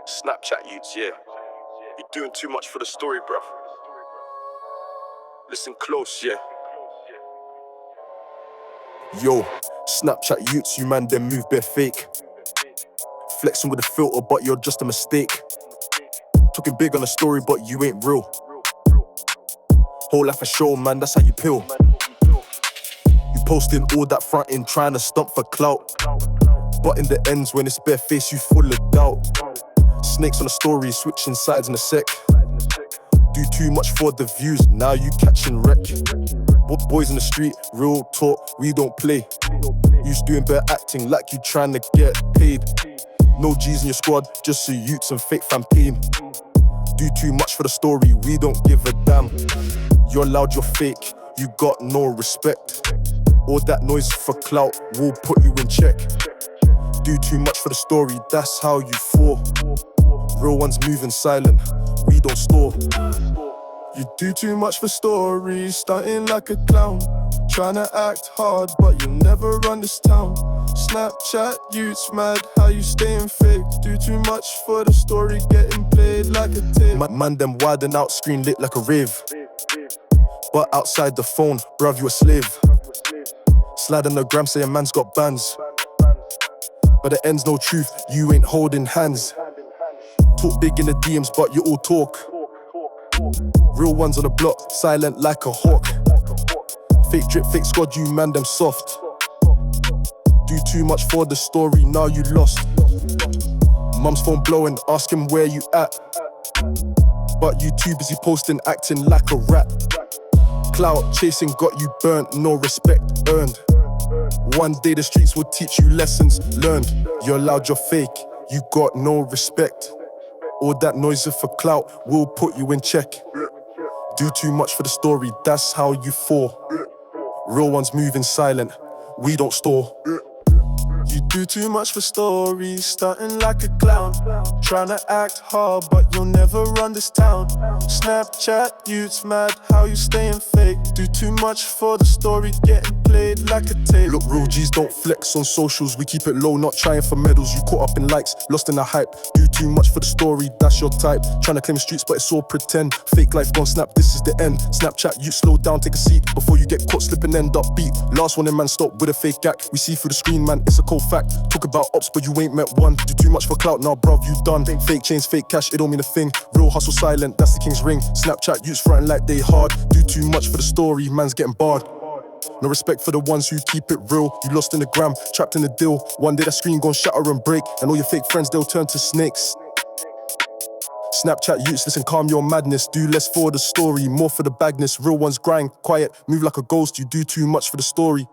Snapchat youths, yeah. You're doing too much for the story, bruv. Listen close, yeah. Yo, Snapchat youths, you man, them move bare fake. Flexing with a filter, but you're just a mistake. Talking big on the story, but you ain't real. Whole life a show, man, that's how you pill. You posting all that fronting, trying to stump for clout. But in the ends, when it's bare face, you full of doubt. Snakes on the story, switching sides in a sec. Do too much for the views, now you catching wreck. Boys in the street, real talk, we don't play. You's doing bare acting like you trying to get paid. No G's in your squad, just so youths and fake fam pain. Do too much for the story, we don't give a damn. You're loud, you're fake, you got no respect. All that noise for clout will put you in check. Do too much for the story, that's how you fall. Real ones moving silent, we don't store. You do too much for stories, starting like a clown. Tryna act hard, but you'll never run this town. Snapchat youths mad, how you staying fake? Do too much for the story, getting played like a tape. Man, them widen out, screen lit like a rave. But outside the phone, bruv, you a slave. Slide on the gram, say a man's got bands. But the end's no truth, you ain't holding hands. Talk big in the DMs, but you all talk. Real ones on the block, silent like a hawk. Fake drip, fake squad, you man them soft. Do too much for the story, now you lost. Mum's phone blowing, ask him where you at. But you too busy posting, acting like a rat. Clout chasing got you burnt, no respect earned. One day the streets will teach you lessons learned. You're loud, you're fake, you got no respect. All that noise for clout will put you in check. Do too much for the story, that's how you fall. Real ones moving silent, we don't store. You do too much for stories, starting like a clown. Tryna act hard, but you'll never run this town. Snapchat youths mad, how you staying fake? Do too much for the story, getting played like a tape. Look, real G's don't flex on socials, we keep it low, not trying for medals. You caught up in likes, lost in the hype. Do too much for the story, that's your type. Tryna claim the streets, but it's all pretend. Fake life gone snap, this is the end. Snapchat, you slow down, take a seat before you get caught slipping, end up beat. Last one in man, stop with a fake act. We see through the screen, man, it's a cold fact. Talk about ops, but you ain't met one. Do too much for clout, now bruv, you done. Fake chains, fake cash, it don't mean a thing. Real hustle silent, that's the king's ring. Snapchat youths frontin' like they hard. Do too much for the story, man's getting barred. No respect for the ones who keep it real. You lost in the gram, trapped in the deal. One day that screen gon' shatter and break, and all your fake friends, they'll turn to snakes. Snapchat youths, listen, calm your madness. Do less for the story, more for the bagness. Real ones grind, quiet, move like a ghost. You do too much for the story,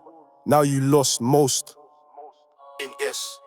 now you lost most. In S.